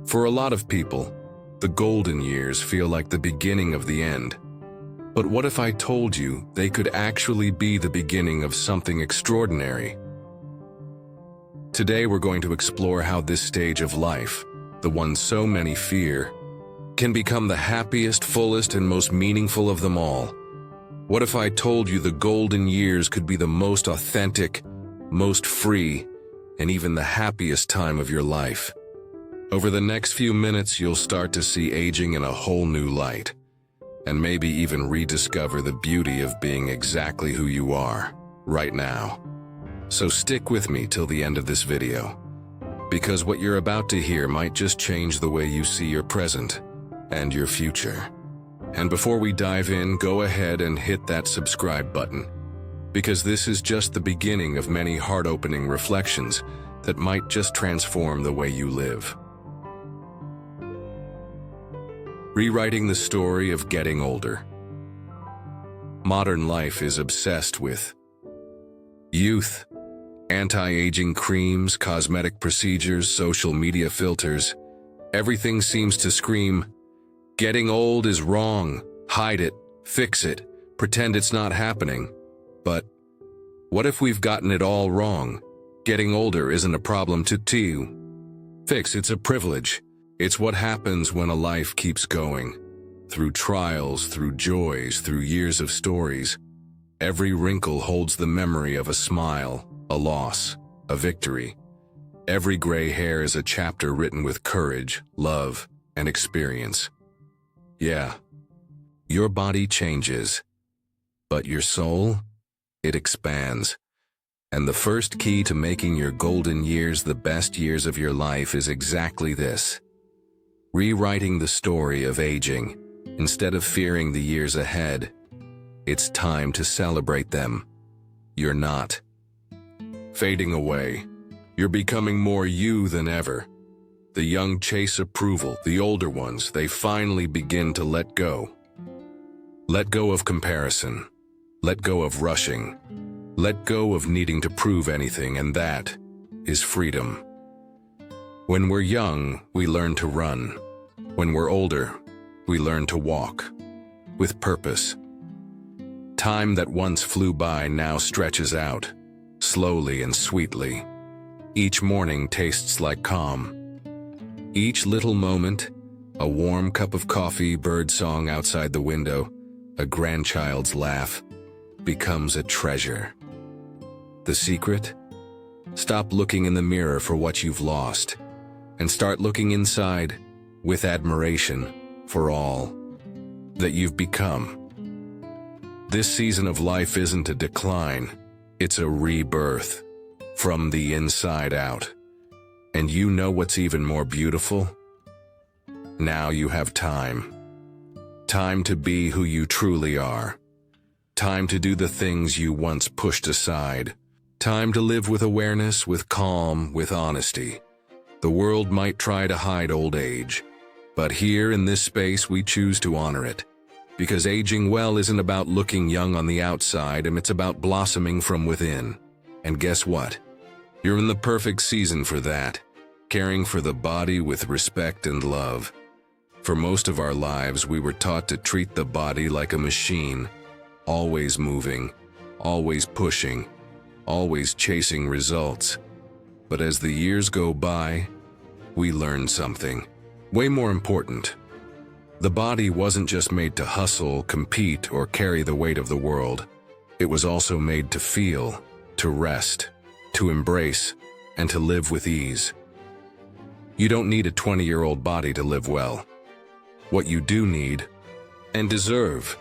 For a lot of people, the golden years feel like the beginning of the end. But what if I told you they could actually be the beginning of something extraordinary? Today we're going to explore how this stage of life, the one so many fear, can become the happiest, fullest, and most meaningful of them all. What if I told you the golden years could be the most authentic, most free, and even the happiest time of your life? Over the next few minutes, you'll start to see aging in a whole new light, and maybe even rediscover the beauty of being exactly who you are, right now. So stick with me till the end of this video, because what you're about to hear might just change the way you see your present and your future. And before we dive in, go ahead and hit that subscribe button, because this is just the beginning of many heart-opening reflections that might just transform the way you live. Rewriting the story of getting older. Modern life is obsessed with youth, anti-aging creams, cosmetic procedures, social media filters. Everything seems to scream, getting old is wrong, hide it, fix it, pretend it's not happening. But what if we've gotten it all wrong? Getting older isn't a problem to fix, it's a privilege. It's what happens when a life keeps going. Through trials, through joys, through years of stories. Every wrinkle holds the memory of a smile, a loss, a victory. Every gray hair is a chapter written with courage, love, and experience. Yeah, your body changes, but your soul, it expands. And the first key to making your golden years the best years of your life is exactly this. Rewriting the story of aging. Instead of fearing the years ahead, it's time to celebrate them. You're not fading away. You're becoming more you than ever. The young chase approval, the older ones, they finally begin to let go. Let go of comparison. Let go of rushing. Let go of needing to prove anything, and that is freedom. When we're young, we learn to run. When we're older, we learn to walk with purpose. Time that once flew by now stretches out, slowly and sweetly. Each morning tastes like calm. Each little moment, a warm cup of coffee, birdsong outside the window, a grandchild's laugh, becomes a treasure. The secret? Stop looking in the mirror for what you've lost, and start looking inside with admiration for all that you've become. This season of life isn't a decline, it's a rebirth from the inside out. And you know what's even more beautiful? Now you have time. Time to be who you truly are. Time to do the things you once pushed aside. Time to live with awareness, with calm, with honesty. The world might try to hide old age, but here in this space we choose to honor it. Because aging well isn't about looking young on the outside, and it's about blossoming from within. And guess what? You're in the perfect season for that, caring for the body with respect and love. For most of our lives, we were taught to treat the body like a machine, always moving, always pushing, always chasing results. But as the years go by, we learn something way more important. The body wasn't just made to hustle, compete, or carry the weight of the world. It was also made to feel, to rest, to embrace, and to live with ease. You don't need a 20-year-old body to live well. What you do need, and deserve,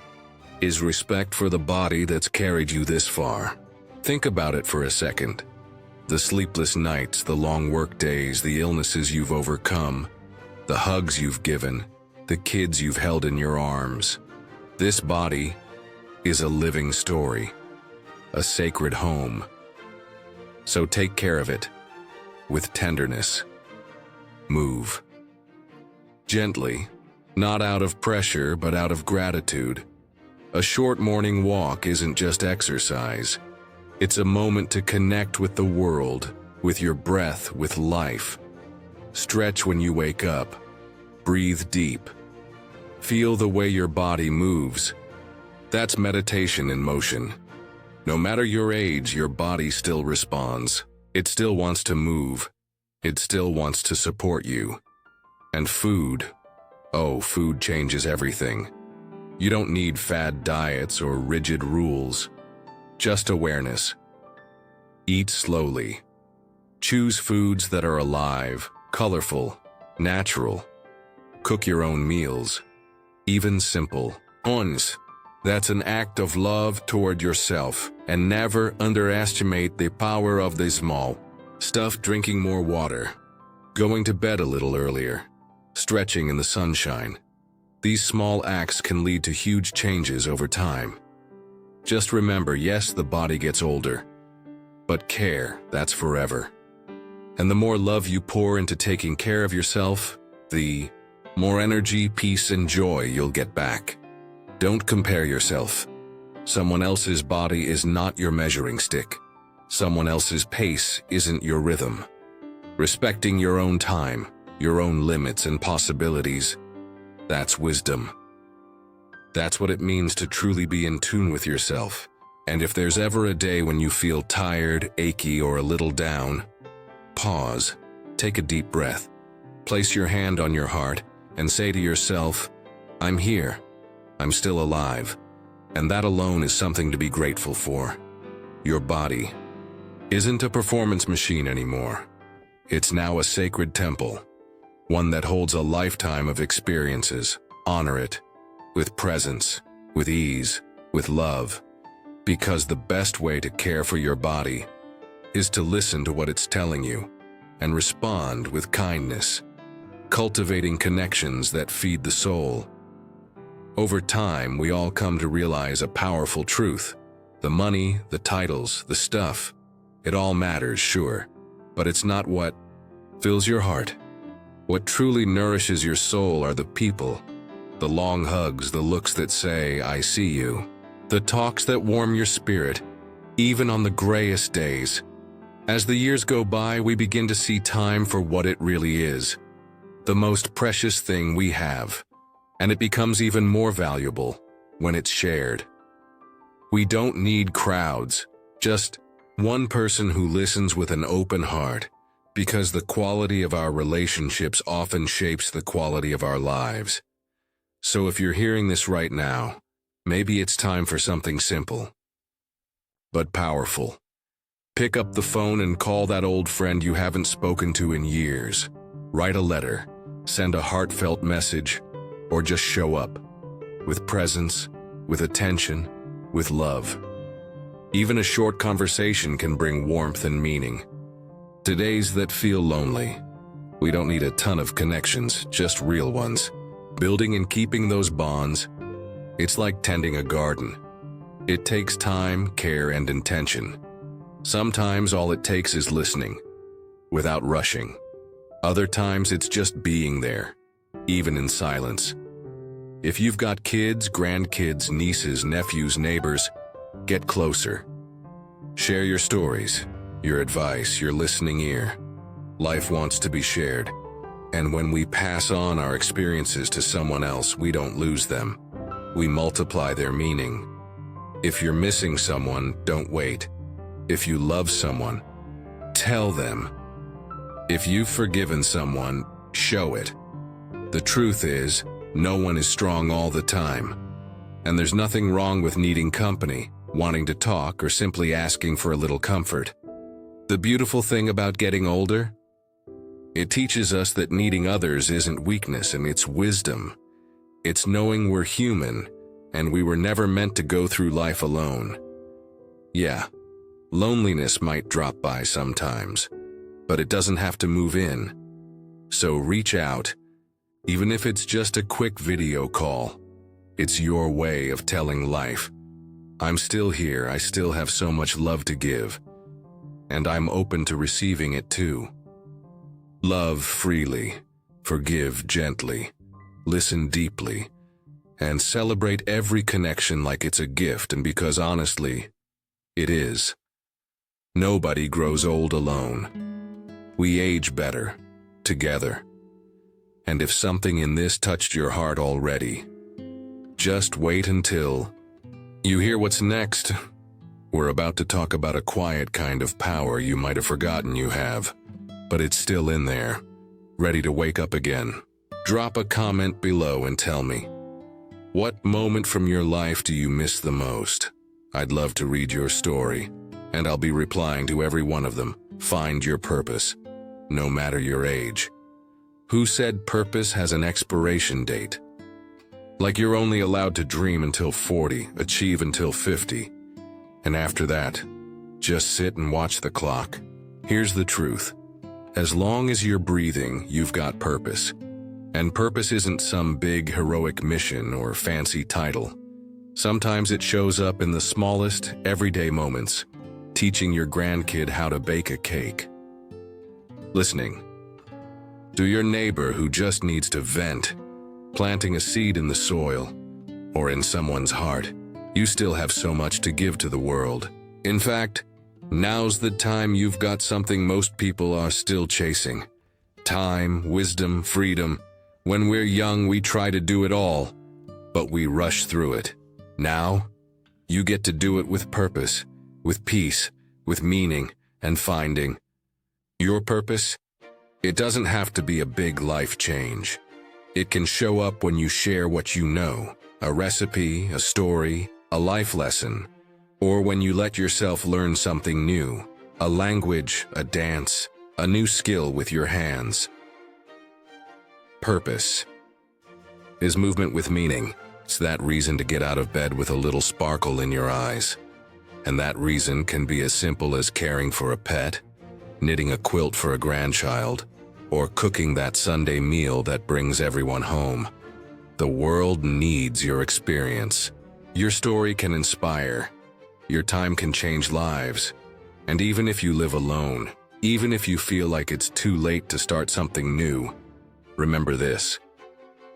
is respect for the body that's carried you this far. Think about it for a second. The sleepless nights, the long work days, the illnesses you've overcome, the hugs you've given, the kids you've held in your arms. This body is a living story, a sacred home. So take care of it with tenderness. Move gently, not out of pressure, but out of gratitude. A short morning walk isn't just exercise. It's a moment to connect with the world, with your breath, with life. Stretch when you wake up. Breathe deep. Feel the way your body moves. That's meditation in motion. No matter your age, your body still responds. It still wants to move. It still wants to support you. And food. Oh, food changes everything. You don't need fad diets or rigid rules. Just awareness. Eat slowly. Choose foods that are alive, colorful, natural. Cook your own meals. Even simple ones. That's an act of love toward yourself, and never underestimate the power of the small stuff. Drinking more water, going to bed a little earlier, stretching in the sunshine. These small acts can lead to huge changes over time. Just remember, yes, the body gets older, but care, that's forever. And the more love you pour into taking care of yourself, the more energy, peace, and joy you'll get back. Don't compare yourself. Someone else's body is not your measuring stick. Someone else's pace isn't your rhythm. Respecting your own time, your own limits and possibilities, that's wisdom. That's what it means to truly be in tune with yourself. And if there's ever a day when you feel tired, achy, or a little down, pause, take a deep breath, place your hand on your heart, and say to yourself, I'm here. I'm still alive, and that alone is something to be grateful for. Your body isn't a performance machine anymore. It's now a sacred temple, one that holds a lifetime of experiences. Honor it, with presence, with ease, with love, because the best way to care for your body is to listen to what it's telling you and respond with kindness, cultivating connections that feed the soul. Over time, we all come to realize a powerful truth. The money, the titles, the stuff, it all matters, sure, but it's not what fills your heart. What truly nourishes your soul are the people, the long hugs, the looks that say, I see you, the talks that warm your spirit, even on the grayest days. As the years go by, we begin to see time for what it really is, the most precious thing we have. And it becomes even more valuable when it's shared. We don't need crowds, just one person who listens with an open heart, because the quality of our relationships often shapes the quality of our lives. So if you're hearing this right now, maybe it's time for something simple, but powerful. Pick up the phone and call that old friend you haven't spoken to in years. Write a letter, send a heartfelt message, or just show up, with presence, with attention, with love. Even a short conversation can bring warmth and meaning. To days that feel lonely, we don't need a ton of connections, just real ones. Building and keeping those bonds, it's like tending a garden. It takes time, care, and intention. Sometimes all it takes is listening, without rushing. Other times it's just being there, even in silence. If you've got kids, grandkids, nieces, nephews, neighbors, get closer. Share your stories, your advice, your listening ear. Life wants to be shared. And when we pass on our experiences to someone else, we don't lose them. We multiply their meaning. If you're missing someone, don't wait. If you love someone, tell them. If you've forgiven someone, show it. The truth is, no one is strong all the time. And there's nothing wrong with needing company, wanting to talk, or simply asking for a little comfort. The beautiful thing about getting older? It teaches us that needing others isn't weakness, and it's wisdom. It's knowing we're human, and we were never meant to go through life alone. Yeah, loneliness might drop by sometimes, but it doesn't have to move in. So reach out, even if it's just a quick video call. It's your way of telling life, I'm still here, I still have so much love to give, and I'm open to receiving it too. Love freely, forgive gently, listen deeply, and celebrate every connection like it's a gift, and because honestly, it is. Nobody grows old alone. We age better, together. And if something in this touched your heart already, just wait until you hear what's next. We're about to talk about a quiet kind of power you might have forgotten you have, but it's still in there, ready to wake up again. Drop a comment below and tell me, what moment from your life do you miss the most? I'd love to read your story, and I'll be replying to every one of them. Find your purpose, no matter your age. Who said purpose has an expiration date? Like you're only allowed to dream until 40, achieve until 50, and after that, just sit and watch the clock. Here's the truth. As long as you're breathing, you've got purpose. And purpose isn't some big heroic mission or fancy title. Sometimes it shows up in the smallest, everyday moments, teaching your grandkid how to bake a cake. Listening to your neighbor who just needs to vent, planting a seed in the soil, or in someone's heart. You still have so much to give to the world. In fact, now's the time. You've got something most people are still chasing. Time, wisdom, freedom. When we're young, we try to do it all, but we rush through it. Now, you get to do it with purpose, with peace, with meaning, and finding your purpose. It doesn't have to be a big life change. It can show up when you share what you know, a recipe, a story, a life lesson, or when you let yourself learn something new, a language, a dance, a new skill with your hands. Purpose is movement with meaning. It's that reason to get out of bed with a little sparkle in your eyes. And that reason can be as simple as caring for a pet, knitting a quilt for a grandchild, or cooking that Sunday meal that brings everyone home. The world needs your experience. Your story can inspire. Your time can change lives. And even if you live alone, even if you feel like it's too late to start something new, remember this: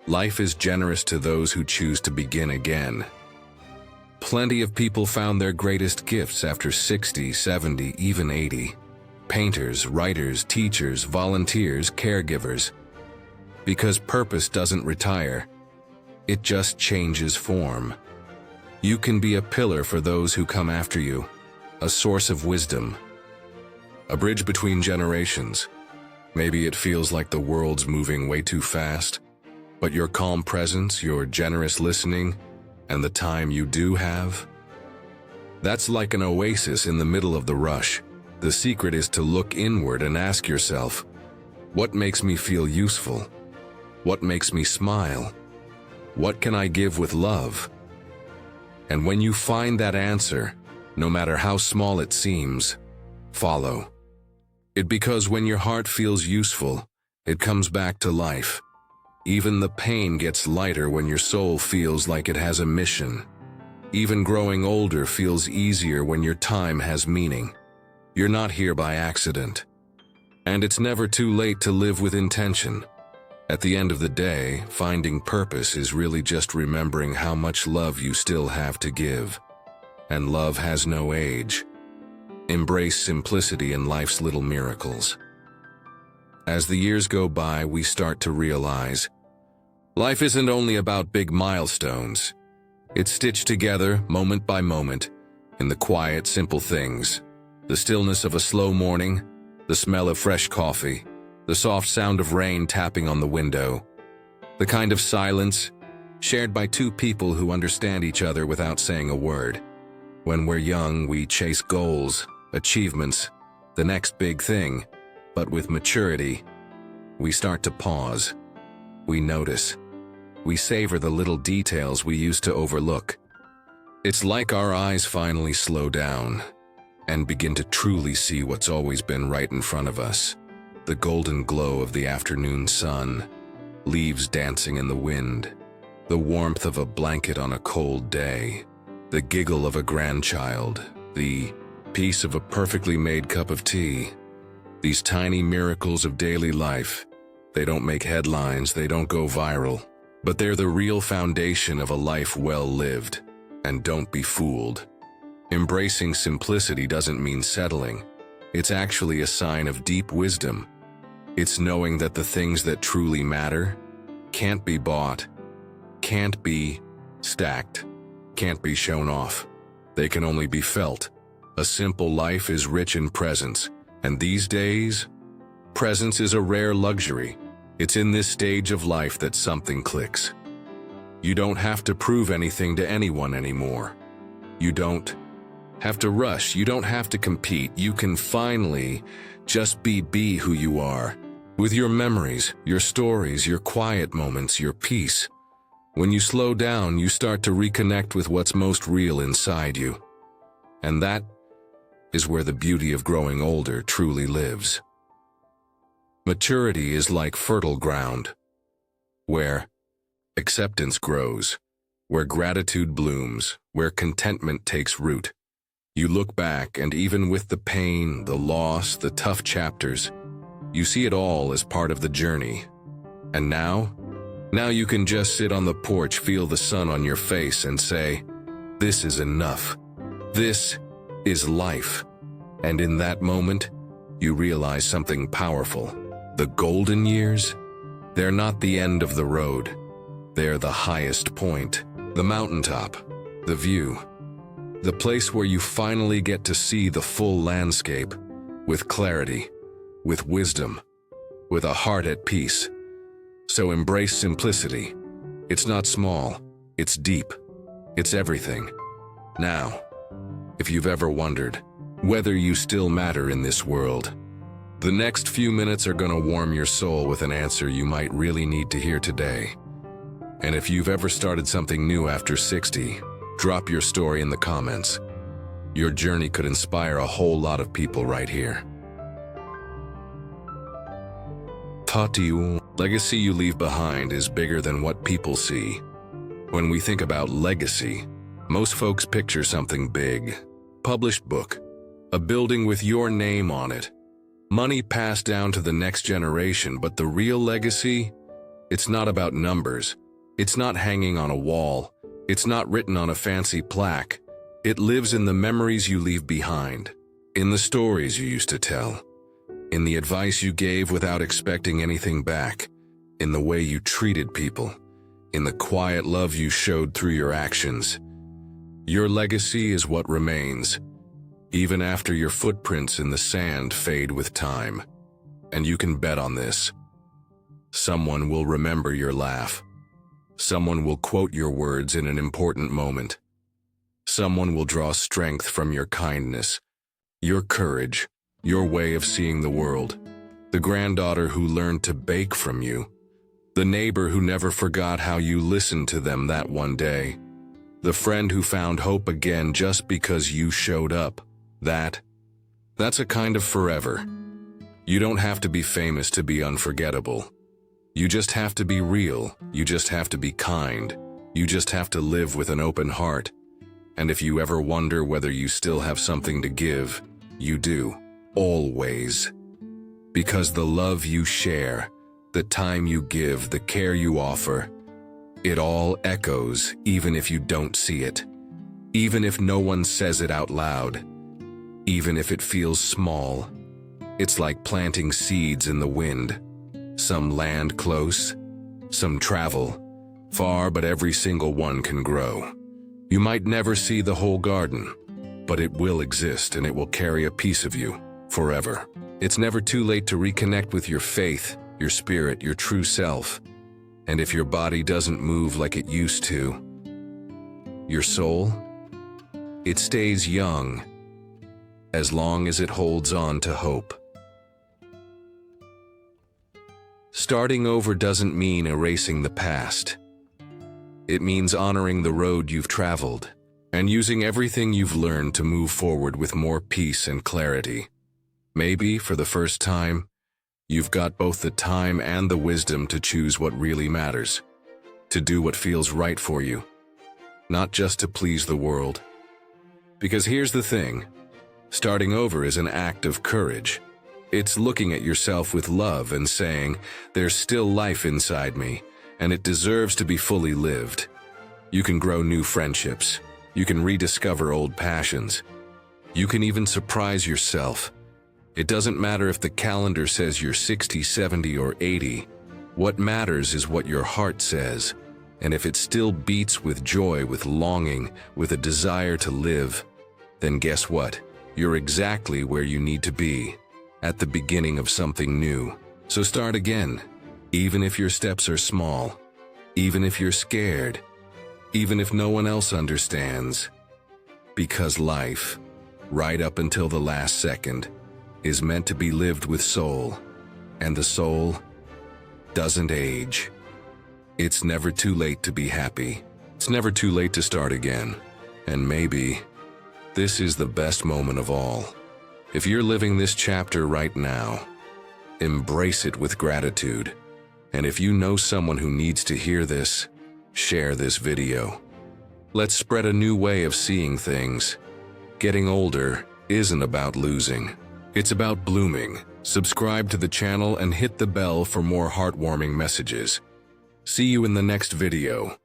life is generous to those who choose to begin again. Plenty of people found their greatest gifts after 60, 70, even 80. Painters, writers, teachers, volunteers, caregivers. Because purpose doesn't retire. It just changes form. You can be a pillar for those who come after you, a source of wisdom, a bridge between generations. Maybe it feels like the world's moving way too fast, but your calm presence, your generous listening, and the time you do have, that's like an oasis in the middle of the rush. The secret is to look inward and ask yourself, what makes me feel useful? What makes me smile? What can I give with love? And when you find that answer, no matter how small it seems, follow it, because when your heart feels useful, it comes back to life. Even the pain gets lighter when your soul feels like it has a mission. Even growing older feels easier when your time has meaning. You're not here by accident. And it's never too late to live with intention. At the end of the day, finding purpose is really just remembering how much love you still have to give. And love has no age. Embrace simplicity in life's little miracles. As the years go by, we start to realize life isn't only about big milestones. It's stitched together, moment by moment, in the quiet, simple things. The stillness of a slow morning, the smell of fresh coffee, the soft sound of rain tapping on the window, the kind of silence shared by two people who understand each other without saying a word. When we're young, we chase goals, achievements, the next big thing. But with maturity, we start to pause. We notice. We savor the little details we used to overlook. It's like our eyes finally slow down and begin to truly see what's always been right in front of us. The golden glow of the afternoon sun, leaves dancing in the wind, the warmth of a blanket on a cold day, the giggle of a grandchild, the peace of a perfectly made cup of tea. These tiny miracles of daily life, they don't make headlines, they don't go viral, but they're the real foundation of a life well lived. And don't be fooled. Embracing simplicity doesn't mean settling. It's actually a sign of deep wisdom. It's knowing that the things that truly matter can't be bought, can't be stacked, can't be shown off. They can only be felt. A simple life is rich in presence, and these days, presence is a rare luxury. It's in this stage of life that something clicks. You don't have to prove anything to anyone anymore. You don't have to rush. You don't have to compete. You can finally just be who you are, with your memories, your stories, your quiet moments, your peace. When you slow down, you start to reconnect with what's most real inside you. And that is where the beauty of growing older truly lives. Maturity is like fertile ground, where acceptance grows, where gratitude blooms, where contentment takes root. You look back, and even with the pain, the loss, the tough chapters, you see it all as part of the journey. And now you can just sit on the porch, feel the sun on your face, and say, "This is enough. This is life." And in that moment, you realize something powerful. The golden years, they're not the end of the road. They're the highest point, the mountaintop, the view, the place where you finally get to see the full landscape with clarity, with wisdom, with a heart at peace. So embrace simplicity. It's not small, it's deep, it's everything. Now, if you've ever wondered whether you still matter in this world, the next few minutes are gonna warm your soul with an answer you might really need to hear today. And if you've ever started something new after 60, drop your story in the comments. Your journey could inspire a whole lot of people right here. Taught to you, legacy you leave behind is bigger than what people see. When we think about legacy, most folks picture something big. Published book, a building with your name on it, money passed down to the next generation. But the real legacy, it's not about numbers. It's not hanging on a wall. It's not written on a fancy plaque. It lives in the memories you leave behind, in the stories you used to tell, in the advice you gave without expecting anything back, in the way you treated people, in the quiet love you showed through your actions. Your legacy is what remains, even after your footprints in the sand fade with time. And you can bet on this. Someone will remember your laugh. Someone will quote your words in an important moment. Someone will draw strength from your kindness, your courage, your way of seeing the world. The granddaughter who learned to bake from you. The neighbor who never forgot how you listened to them that one day. The friend who found hope again just because you showed up. That's a kind of forever. You don't have to be famous to be unforgettable. You just have to be real. You just have to be kind. You just have to live with an open heart. And if you ever wonder whether you still have something to give, you do, always. Because the love you share, the time you give, the care you offer, it all echoes even if you don't see it. Even if no one says it out loud. Even if it feels small. It's like planting seeds in the wind. Some land close, some travel far, but every single one can grow. You might never see the whole garden, but it will exist, and it will carry a piece of you forever. It's never too late to reconnect with your faith, your spirit, your true self. And if your body doesn't move like it used to, your soul, it stays young as long as it holds on to hope. Starting over doesn't mean erasing the past. It means honoring the road you've traveled and using everything you've learned to move forward with more peace and clarity. Maybe, for the first time, you've got both the time and the wisdom to choose what really matters, to do what feels right for you, not just to please the world. Because here's the thing, starting over is an act of courage. It's looking at yourself with love and saying, there's still life inside me, and it deserves to be fully lived. You can grow new friendships. You can rediscover old passions. You can even surprise yourself. It doesn't matter if the calendar says you're 60, 70, or 80. What matters is what your heart says. And if it still beats with joy, with longing, with a desire to live, then guess what? You're exactly where you need to be, at the beginning of something new. So start again, even if your steps are small, even if you're scared, even if no one else understands. Because life, right up until the last second, is meant to be lived with soul, and the soul doesn't age. It's never too late to be happy. It's never too late to start again. And maybe this is the best moment of all. If you're living this chapter right now, embrace it with gratitude. And if you know someone who needs to hear this, share this video. Let's spread a new way of seeing things. Getting older isn't about losing. It's about blooming. Subscribe to the channel and hit the bell for more heartwarming messages. See you in the next video.